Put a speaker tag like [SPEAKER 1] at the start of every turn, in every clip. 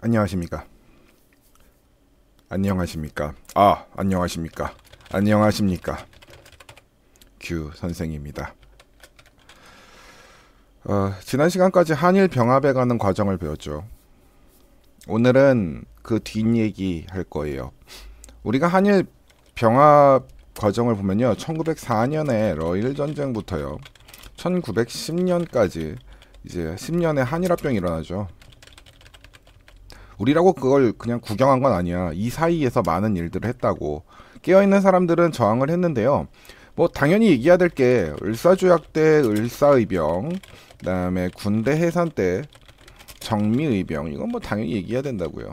[SPEAKER 1] 안녕하십니까. 안녕하십니까. 안녕하십니까. 안녕하십니까. 규 선생입니다. 지난 시간까지 한일 병합에 가는 과정을 배웠죠. 오늘은 그 뒷얘기 할 거예요. 우리가 한일 병합 과정을 보면요. 1904년에 러일 전쟁부터요. 1910년까지 이제 10년의 한일합병이 일어나죠. 우리라고 그걸 그냥 구경한 건 아니야. 이 사이에서 많은 일들을 했다고. 깨어있는 사람들은 저항을 했는데요. 뭐 당연히 얘기해야 될 게 을사조약 때 을사의병, 그다음에 군대 해산 때 정미의병, 이건 뭐 당연히 얘기해야 된다고요.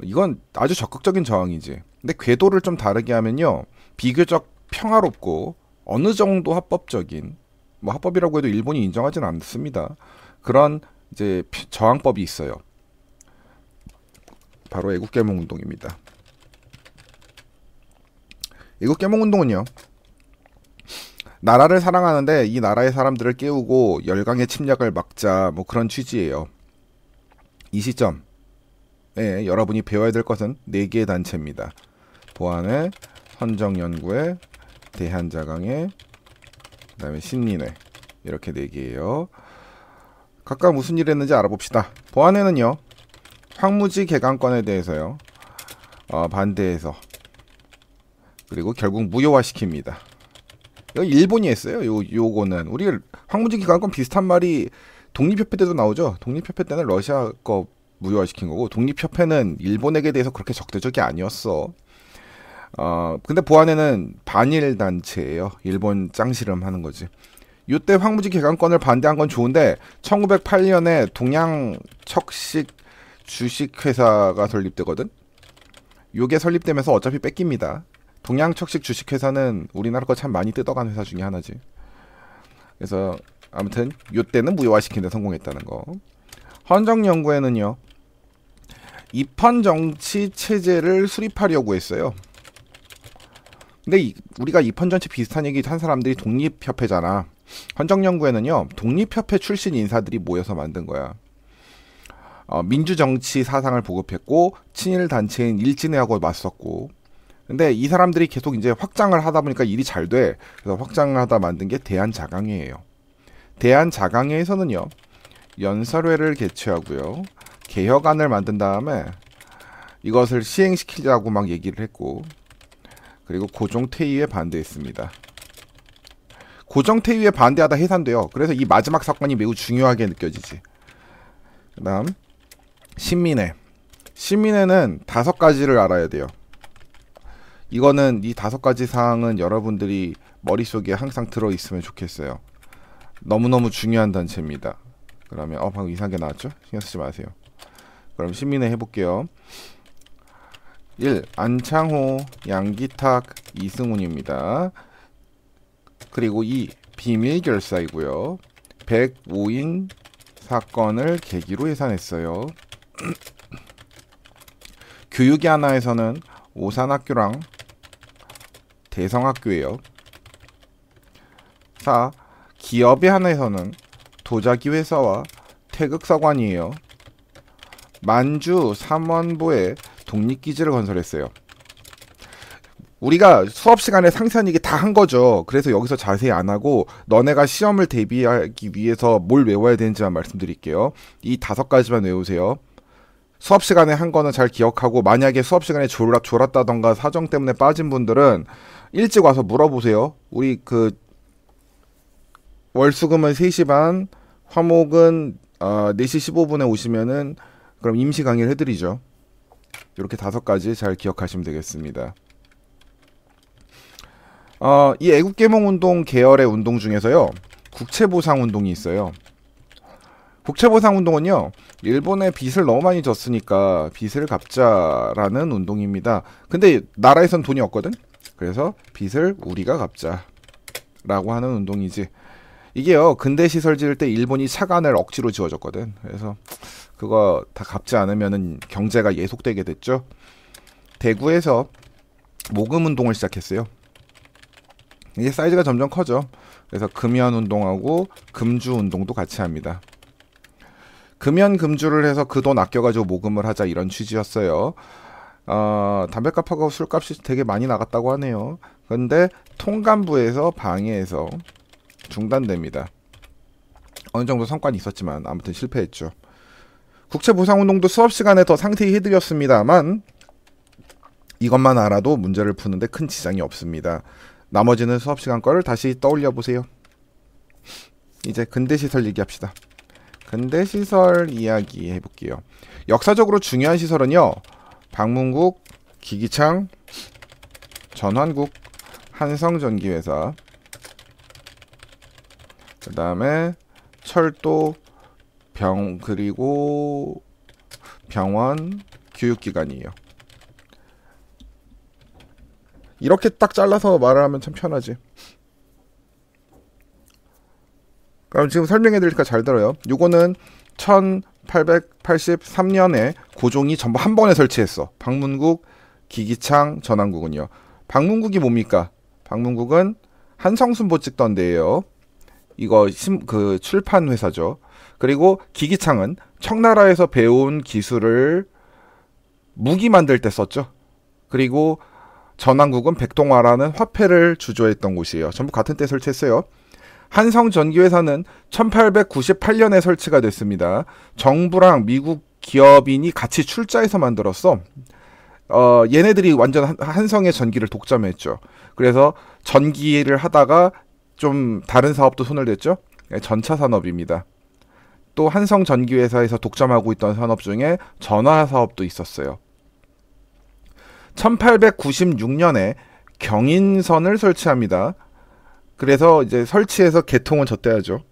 [SPEAKER 1] 이건 아주 적극적인 저항이지. 근데 궤도를 좀 다르게 하면요, 비교적 평화롭고 어느 정도 합법적인, 뭐 합법이라고 해도 일본이 인정하지는 않습니다. 그런 이제 저항법이 있어요. 바로 애국개몽운동입니다. 애국개몽운동은요, 나라를 사랑하는데 이 나라의 사람들을 깨우고 열강의 침략을 막자, 뭐 그런 취지예요. 이 시점에 여러분이 배워야 될 것은 4개의 단체입니다. 보안회, 헌정연구회, 대한자강회, 그 다음에 신민회, 이렇게 4개예요. 각각 무슨 일을 했는지 알아봅시다. 보안회는요, 황무지 개강권에 대해서요, 반대해서, 그리고 결국 무효화시킵니다. 이거 일본이 했어요. 요거는 우리 황무지 개강권 비슷한 말이 독립협회 때도 나오죠. 독립협회 때는 러시아 거 무효화시킨 거고, 독립협회는 일본에게 대해서 그렇게 적대적이 아니었어. 근데 보안회는 반일 단체예요. 일본 짱시름 하는 거지. 요때 황무지 개강권을 반대한 건 좋은데 1908년에 동양척식 주식회사가 설립되거든. 요게 설립되면서 어차피 뺏깁니다. 동양척식 주식회사는 우리나라 거 참 많이 뜯어간 회사 중에 하나지. 그래서 아무튼 요때는 무효화시킨 데 성공했다는 거. 헌정연구회는요, 입헌정치 체제를 수립하려고 했어요. 근데 우리가 입헌정치 비슷한 얘기 한 사람들이 독립협회잖아. 헌정연구회는요, 독립협회 출신 인사들이 모여서 만든 거야. 민주정치 사상을 보급했고 친일 단체인 일진회하고 맞섰고. 근데 이 사람들이 계속 이제 확장을 하다 보니까 일이 잘 돼. 그래서 확장을 하다 만든 게 대한자강회예요. 대한자강회에서는요, 연설회를 개최하고요, 개혁안을 만든 다음에 이것을 시행시키자고 막 얘기를 했고, 그리고 고종퇴위에 반대했습니다. 고종퇴위에 반대하다 해산돼요. 그래서 이 마지막 사건이 매우 중요하게 느껴지지. 그 다음 신민회. 신민회는 5가지를 알아야 돼요. 이거는 이 5가지 사항은 여러분들이 머릿속에 항상 들어있으면 좋겠어요. 너무너무 중요한 단체입니다. 그러면 방금 이상하게 나왔죠? 신경 쓰지 마세요. 그럼 신민회 해볼게요. 1. 안창호, 양기탁, 이승훈입니다. 그리고 2. 비밀결사이고요. 105인 사건을 계기로 해산했어요. 교육이 하나에서는 오산학교랑 대성학교예요. 4. 기업의 하나에서는 도자기 회사와 태극사관이에요. 만주 삼원보에 독립기지를 건설했어요. 우리가 수업 시간에 상세한 얘기 다 한 거죠. 그래서 여기서 자세히 안 하고 너네가 시험을 대비하기 위해서 뭘 외워야 되는지만 말씀드릴게요. 이 5가지만 외우세요. 수업 시간에 한 거는 잘 기억하고, 만약에 수업 시간에 졸았다던가 사정 때문에 빠진 분들은 일찍 와서 물어보세요. 우리 월수금은 3시 반, 화목은 4시 15분에 오시면은 그럼 임시 강의를 해드리죠. 이렇게 5가지 잘 기억하시면 되겠습니다. 이 애국개몽운동 계열의 운동 중에서요, 국채보상운동이 있어요. 국채보상운동은요, 일본에 빚을 너무 많이 졌으니까 빚을 갚자라는 운동입니다. 근데 나라에선 돈이 없거든. 그래서 빚을 우리가 갚자라고 하는 운동이지. 이게요, 근대 시설 지을 때 일본이 차관을 억지로 지어줬거든. 그래서 그거 다 갚지 않으면은 경제가 예속되게 됐죠. 대구에서 모금운동을 시작했어요. 이게 사이즈가 점점 커져. 그래서 금연운동하고 금주운동도 같이 합니다. 금연금주를 해서 그 돈 아껴가지고 모금을 하자 이런 취지였어요. 담배값하고 술값이 되게 많이 나갔다고 하네요. 그런데 통감부에서 방해해서 중단됩니다. 어느 정도 성과는 있었지만 아무튼 실패했죠. 국채보상운동도 수업시간에 더 상세히 해드렸습니다만 이것만 알아도 문제를 푸는데 큰 지장이 없습니다. 나머지는 수업시간 거를 다시 떠올려 보세요. 이제 근대시설 얘기합시다. 근대시설 이야기 해볼게요. 역사적으로 중요한 시설은요, 방문국, 기기창, 전환국, 한성전기회사, 그 다음에 철도, 그리고 병원, 교육기관이에요. 이렇게 딱 잘라서 말을 하면 참 편하지. 그럼 지금 설명해 드리니까 잘 들어요. 요거는 1883년에 고종이 전부 한 번에 설치했어. 방문국, 기기창, 전환국은요. 방문국이 뭡니까? 방문국은 한성순보 찍던 데예요. 이거 그 출판 회사죠. 그리고 기기창은 청나라에서 배운 기술을 무기 만들 때 썼죠. 그리고 전환국은 백동화라는 화폐를 주조했던 곳이에요. 전부 같은 때 설치했어요. 한성전기회사는 1898년에 설치가 됐습니다. 정부랑 미국 기업인이 같이 출자해서 만들었어. 얘네들이 완전 한성의 전기를 독점했죠. 그래서 전기를 하다가 좀 다른 사업도 손을 댔죠. 전차 산업입니다. 또 한성전기회사에서 독점하고 있던 산업 중에 전화 사업도 있었어요. 1896년에 경인선을 설치합니다. 그래서 이제 설치해서 개통은 젖대야죠.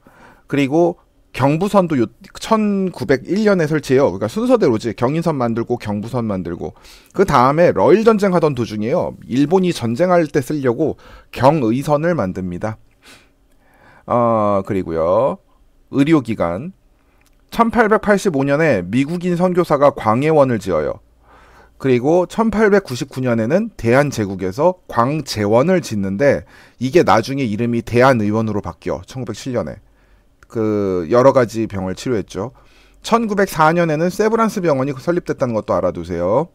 [SPEAKER 1] 그리고 경부선도 1901년에 설치해요. 그러니까 순서대로지. 경인선 만들고 경부선 만들고. 그 다음에 러일 전쟁하던 도중에요. 일본이 전쟁할 때 쓰려고 경의선을 만듭니다. 그리고요. 의료기관. 1885년에 미국인 선교사가 광해원을 지어요. 그리고 1899년에는 대한제국에서 광재원을 짓는데 이게 나중에 이름이 대한의원으로 바뀌어. 1907년에. 그 여러 가지 병을 치료했죠. 1904년에는 세브란스 병원이 설립됐다는 것도 알아두세요.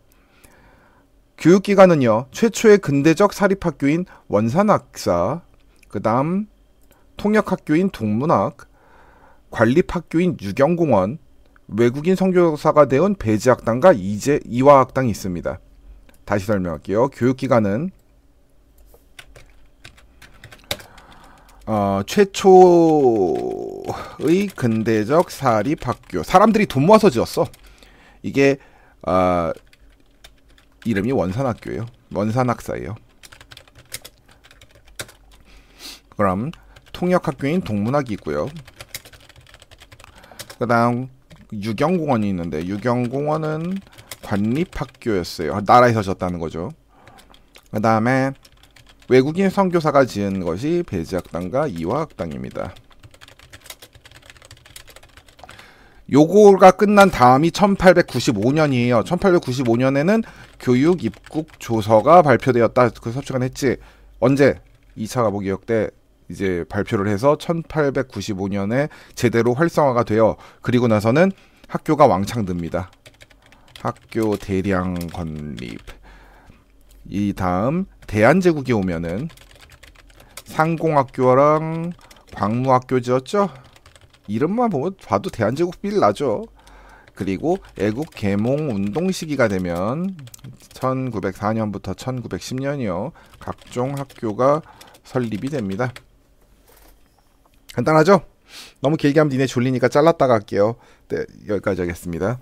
[SPEAKER 1] 교육기관은요. 최초의 근대적 사립학교인 원산학사, 그 다음 통역학교인 동문학, 관립학교인 유경공원, 외국인 선교사가 되온 배지학당과 이화학당이 있습니다. 다시 설명할게요. 교육기관은 최초의 근대적 사립학교. 사람들이 돈 모아서 지었어. 이게 이름이 원산학교예요. 원산학사예요. 그럼 통역학교인 동문학이 있고요. 그 다음 유경공원이 있는데 유경공원은 관립학교였어요. 나라에서 졌다는 거죠. 그 다음에 외국인 선교사가 지은 것이 배지학당과 이화학당입니다. 요거가 끝난 다음이 1895년이에요. 1895년에는 교육 입국 조서가 발표되었다. 그 수업시간 했지. 언제? 2차 가보기역 때 이제 발표를 해서 1895년에 제대로 활성화가 되어 그리고 나서는 학교가 왕창 듭니다. 학교 대량 건립. 이 다음 대한제국이 오면은 상공학교랑 광무학교 지었죠. 이름만 봐도 대한제국 빌 나죠. 그리고 애국 개몽 운동 시기가 되면 1904년부터 1910년이요. 각종 학교가 설립이 됩니다. 간단하죠? 너무 길게 하면 니네 졸리니까 잘랐다가 할게요. 네, 여기까지 하겠습니다.